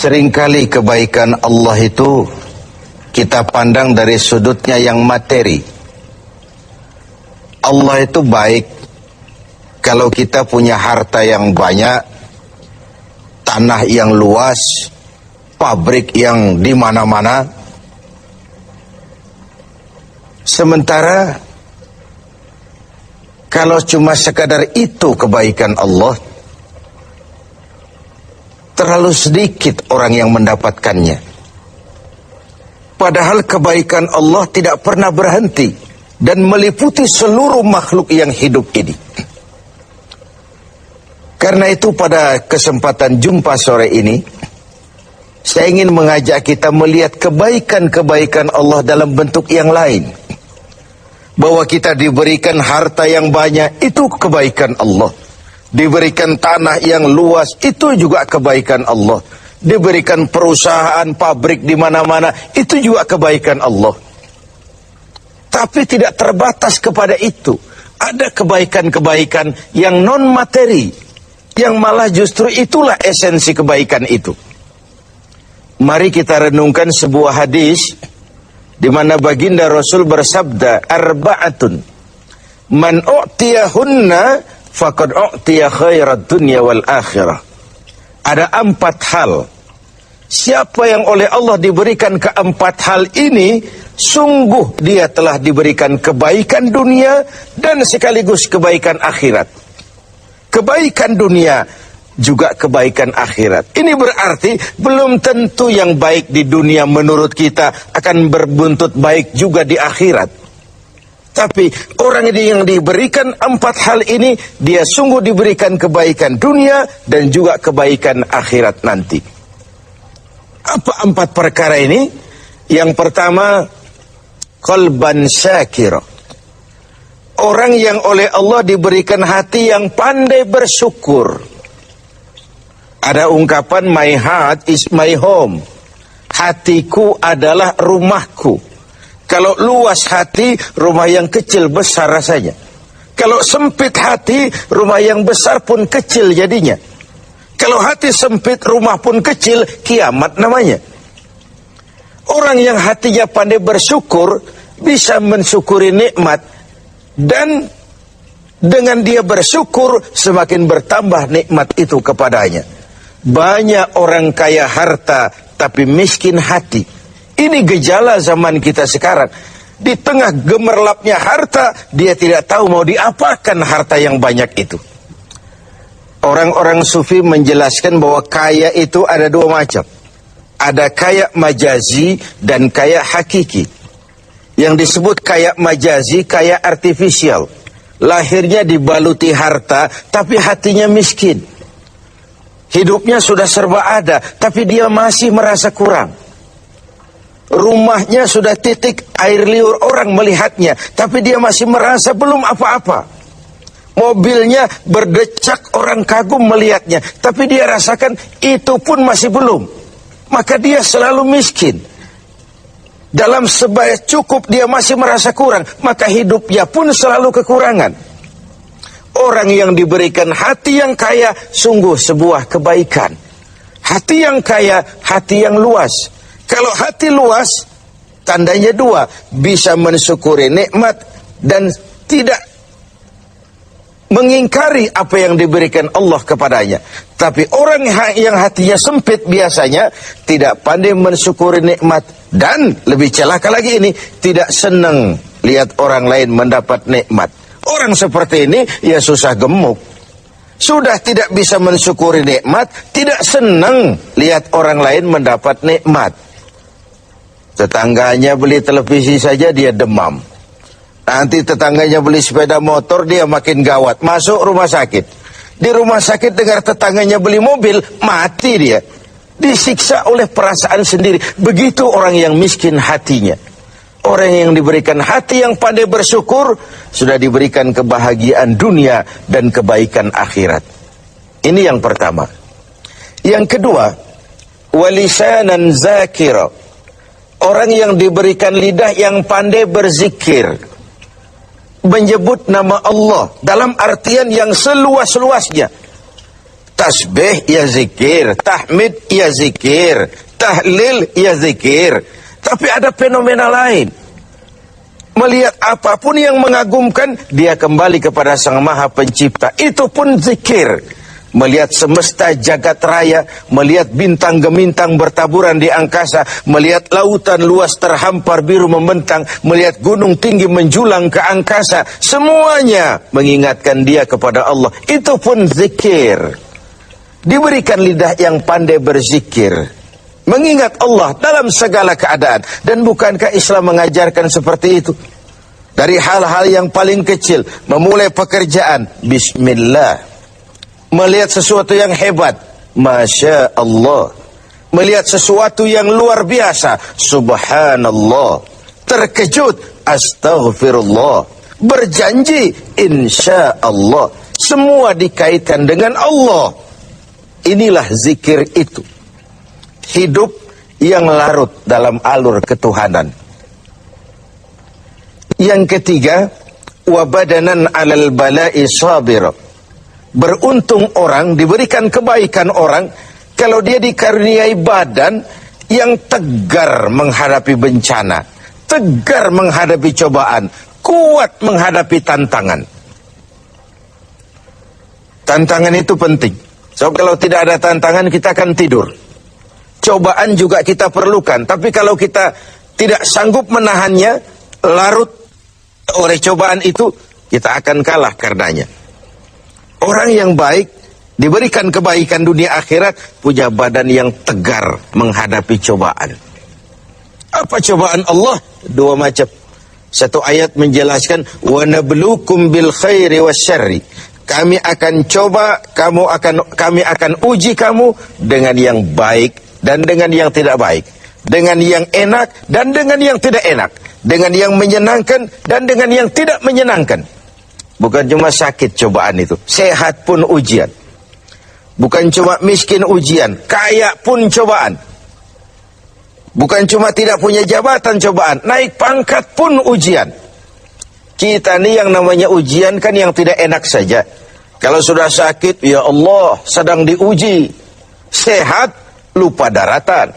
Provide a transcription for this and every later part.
Seringkali kebaikan Allah itu kita pandang dari sudutnya yang materi. Allah itu baik kalau kita punya harta yang banyak, tanah yang luas, pabrik yang di mana-mana. Sementara kalau cuma sekadar itu kebaikan Allah, terlalu sedikit orang yang mendapatkannya. Padahal kebaikan Allah tidak pernah berhenti dan meliputi seluruh makhluk yang hidup ini. Karena itu pada kesempatan jumpa sore ini, saya ingin mengajak kita melihat kebaikan-kebaikan Allah dalam bentuk yang lain. Bahwa kita diberikan harta yang banyak, itu kebaikan Allah. Diberikan tanah yang luas, itu juga kebaikan Allah. Diberikan perusahaan, pabrik di mana-mana, itu juga kebaikan Allah. Tapi tidak terbatas kepada itu. Ada kebaikan-kebaikan yang non-materi, yang malah justru itulah esensi kebaikan itu. Mari kita renungkan sebuah hadis di mana baginda Rasul bersabda, arba'atun man u'tiyahunna faqad u'tiya khairat dunya wal akhirah. Ada 4 hal. Siapa yang oleh Allah diberikan keempat hal ini, sungguh dia telah diberikan kebaikan dunia dan sekaligus kebaikan akhirat. Kebaikan dunia juga kebaikan akhirat. Ini berarti belum tentu yang baik di dunia menurut kita akan berbuntut baik juga di akhirat. Tapi orang yang diberikan 4 hal ini, dia sungguh diberikan kebaikan dunia dan juga kebaikan akhirat nanti. Apa 4 perkara ini? Yang pertama, qalban syakir. Orang yang oleh Allah diberikan hati yang pandai bersyukur. Ada ungkapan, my heart is my home. Hatiku adalah rumahku. Kalau luas hati, rumah yang kecil besar rasanya. Kalau sempit hati, rumah yang besar pun kecil jadinya. Kalau hati sempit, rumah pun kecil, kiamat namanya. Orang yang hatinya pandai bersyukur, bisa mensyukuri nikmat. Dan dengan dia bersyukur, semakin bertambah nikmat itu kepadanya. Banyak orang kaya harta, tapi miskin hati. Ini gejala zaman kita sekarang. Di tengah gemerlapnya harta, dia tidak tahu mau diapakan harta yang banyak itu. Orang-orang sufi menjelaskan bahwa kaya itu ada 2 macam. Ada kaya majazi dan kaya hakiki. Yang disebut kaya majazi, kaya artifisial. Lahirnya dibaluti harta, tapi hatinya miskin. Hidupnya sudah serba ada, tapi dia masih merasa kurang. Rumahnya sudah titik air liur orang melihatnya, tapi dia masih merasa belum apa-apa. Mobilnya berdecak orang kagum melihatnya, tapi dia rasakan itu pun masih belum. Maka dia selalu miskin. Dalam sebaya cukup dia masih merasa kurang, maka hidupnya pun selalu kekurangan. Orang yang diberikan hati yang kaya, sungguh sebuah kebaikan. Hati yang kaya, hati yang luas. Kalau hati luas, tandanya 2, bisa mensyukuri nikmat dan tidak mengingkari apa yang diberikan Allah kepadanya. Tapi orang yang hatinya sempit biasanya tidak pandai mensyukuri nikmat. Dan lebih celaka lagi ini, tidak senang lihat orang lain mendapat nikmat. Orang seperti ini ya susah gemuk. Sudah tidak bisa mensyukuri nikmat, tidak senang lihat orang lain mendapat nikmat. Tetangganya beli televisi saja dia demam. Nanti tetangganya beli sepeda motor, dia makin gawat. Masuk rumah sakit. Di rumah sakit dengar tetangganya beli mobil, mati dia. Disiksa oleh perasaan sendiri. Begitu orang yang miskin hatinya. Orang yang diberikan hati yang pandai bersyukur, sudah diberikan kebahagiaan dunia dan kebaikan akhirat. Ini yang pertama. Yang kedua, walisanan zakira. Orang yang diberikan lidah yang pandai berzikir. Menyebut nama Allah dalam artian yang seluas-luasnya. Tasbih ya zikir, tahmid ya zikir, tahlil ya zikir. Tapi ada fenomena lain. Melihat apapun yang mengagumkan, dia kembali kepada Sang Maha Pencipta. Itu pun zikir. Melihat semesta jagat raya, melihat bintang gemintang bertaburan di angkasa, melihat lautan luas terhampar biru membentang, melihat gunung tinggi menjulang ke angkasa, semuanya mengingatkan dia kepada Allah. Itu pun zikir. Diberikan lidah yang pandai berzikir, mengingat Allah dalam segala keadaan. Dan bukankah Islam mengajarkan seperti itu? Dari hal-hal yang paling kecil, memulai pekerjaan, bismillah. Melihat sesuatu yang hebat, Masya Allah. Melihat sesuatu yang luar biasa, Subhanallah. Terkejut, Astaghfirullah. Berjanji, Insya Allah. Semua dikaitkan dengan Allah. Inilah zikir itu. Hidup yang larut dalam alur ketuhanan. Yang ketiga, wabadanan alal bala'i sabir. Beruntung orang, diberikan kebaikan orang kalau dia dikaruniai badan yang tegar menghadapi bencana, tegar menghadapi cobaan, kuat menghadapi tantangan. Tantangan itu penting. So kalau tidak ada tantangan, kita akan tidur. Cobaan juga kita perlukan, tapi kalau kita tidak sanggup menahannya, larut oleh cobaan itu, kita akan kalah karenanya. Orang yang baik, diberikan kebaikan dunia akhirat, punya badan yang tegar menghadapi cobaan. Apa cobaan Allah? Dua macam. Satu ayat menjelaskan, وَنَبْلُوكُمْ بِالْخَيْرِ وَالشَّرِّ. Kami akan coba, kami akan uji kamu dengan yang baik dan dengan yang tidak baik. Dengan yang enak dan dengan yang tidak enak. Dengan yang menyenangkan dan dengan yang tidak menyenangkan. Bukan cuma sakit cobaan itu, sehat pun ujian. Bukan cuma miskin ujian, kaya pun cobaan. Bukan cuma tidak punya jabatan cobaan, naik pangkat pun ujian. Kita nih yang namanya ujian kan yang tidak enak saja. Kalau sudah sakit, ya Allah, sedang diuji. Sehat, lupa daratan.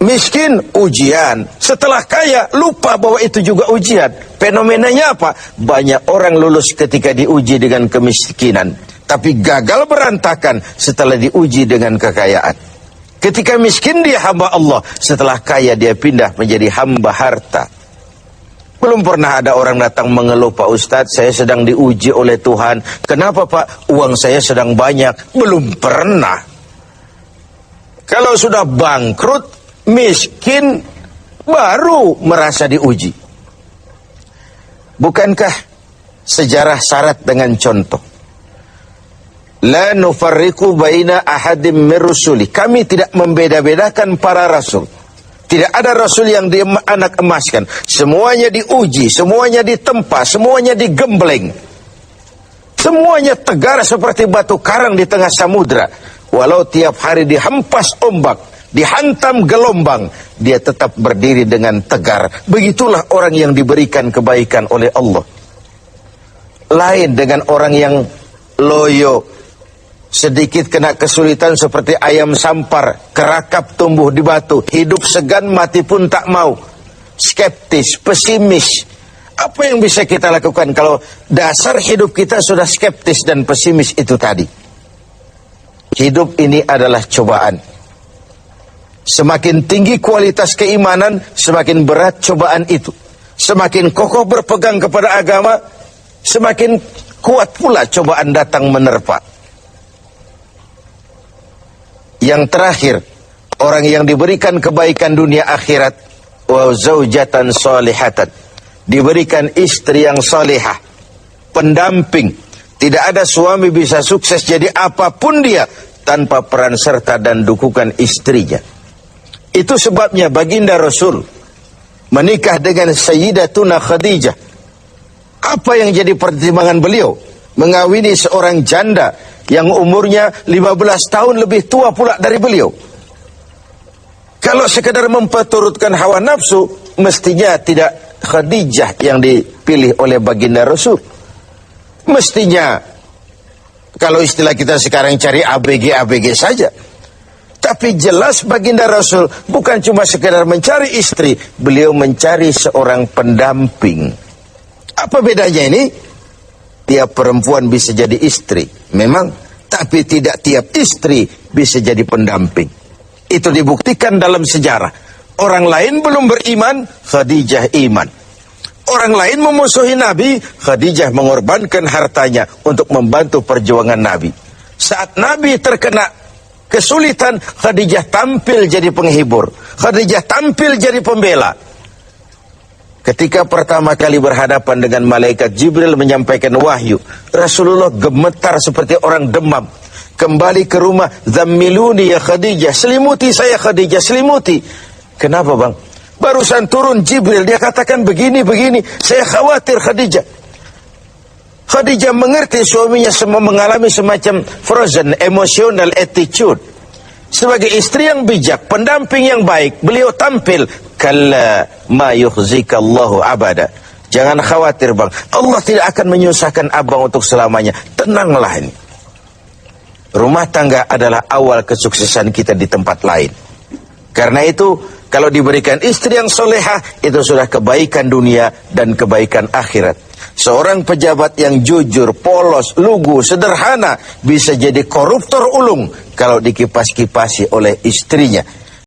Miskin, ujian. Setelah kaya, lupa bahwa itu juga ujian. Fenomenanya apa? Banyak orang lulus ketika diuji dengan kemiskinan, tapi gagal berantakan setelah diuji dengan kekayaan. Ketika miskin dia hamba Allah, setelah kaya dia pindah menjadi hamba harta. Belum pernah ada orang datang mengeluh, Pak Ustadz, saya sedang diuji oleh Tuhan. Kenapa Pak? Uang saya sedang banyak. Belum pernah. Kalau sudah bangkrut, miskin, baru merasa diuji. Bukankah sejarah syarat dengan contoh? La nufarriqu baina ahadim min rusuli. Kami tidak membeda-bedakan para rasul. Tidak ada rasul yang dianak emaskan. Semuanya diuji, semuanya ditempa, semuanya digembleng. Semuanya tegar seperti batu karang di tengah samudra. Walau tiap hari dihempas ombak, dihantam gelombang, dia tetap berdiri dengan tegar. Begitulah orang yang diberikan kebaikan oleh Allah. Lain dengan orang yang loyo, sedikit kena kesulitan seperti ayam sampar, kerakap tumbuh di batu, hidup segan mati pun tak mau, skeptis, pesimis. Apa yang bisa kita lakukan kalau dasar hidup kita sudah skeptis dan pesimis itu tadi? Hidup ini adalah cobaan. Semakin tinggi kualitas keimanan, semakin berat cobaan itu. Semakin kokoh berpegang kepada agama, semakin kuat pula cobaan datang menerpa. Yang terakhir, orang yang diberikan kebaikan dunia akhirat, wa zaujatan salihatan, diberikan istri yang salihah, pendamping. Tidak ada suami bisa sukses jadi apapun dia tanpa peran serta dan dukungan istrinya. Itu sebabnya baginda Rasul menikah dengan Sayyidatuna Khadijah. Apa yang jadi pertimbangan beliau? Mengawini seorang janda yang umurnya 15 tahun lebih tua pula dari beliau. Kalau sekedar memperturutkan hawa nafsu, mestinya tidak Khadijah yang dipilih oleh baginda Rasul. Mestinya Kalau istilah kita sekarang cari ABG saja. Tapi jelas baginda Rasul bukan cuma sekedar mencari istri, beliau mencari seorang pendamping. Apa bedanya ini? Tiap perempuan bisa jadi istri, memang, tapi tidak tiap istri bisa jadi pendamping. Itu dibuktikan dalam sejarah. Orang lain belum beriman, Khadijah iman. Orang lain memusuhi Nabi, Khadijah mengorbankan hartanya untuk membantu perjuangan Nabi. Saat Nabi terkena kesulitan, Khadijah tampil jadi penghibur. Khadijah tampil jadi pembela. Ketika pertama kali berhadapan dengan malaikat Jibril menyampaikan wahyu, Rasulullah gemetar seperti orang demam. Kembali ke rumah, zammiluni ya Khadijah, selimuti saya Khadijah, selimuti. Kenapa bang? Barusan turun Jibril, dia katakan begini, saya khawatir Khadijah. Khadijah mengerti suaminya mengalami semacam frozen, emotional attitude. Sebagai istri yang bijak, pendamping yang baik, beliau tampil, kalla ma yukhzika Allahu abada. Jangan khawatir bang, Allah tidak akan menyusahkan abang untuk selamanya. Tenanglah ini. Rumah tangga adalah awal kesuksesan kita di tempat lain. Karena itu, kalau diberikan istri yang solehah, itu sudah kebaikan dunia dan kebaikan akhirat. Seorang pejabat yang jujur, polos, lugu, sederhana, bisa jadi koruptor ulung kalau dikipas-kipasi oleh istrinya.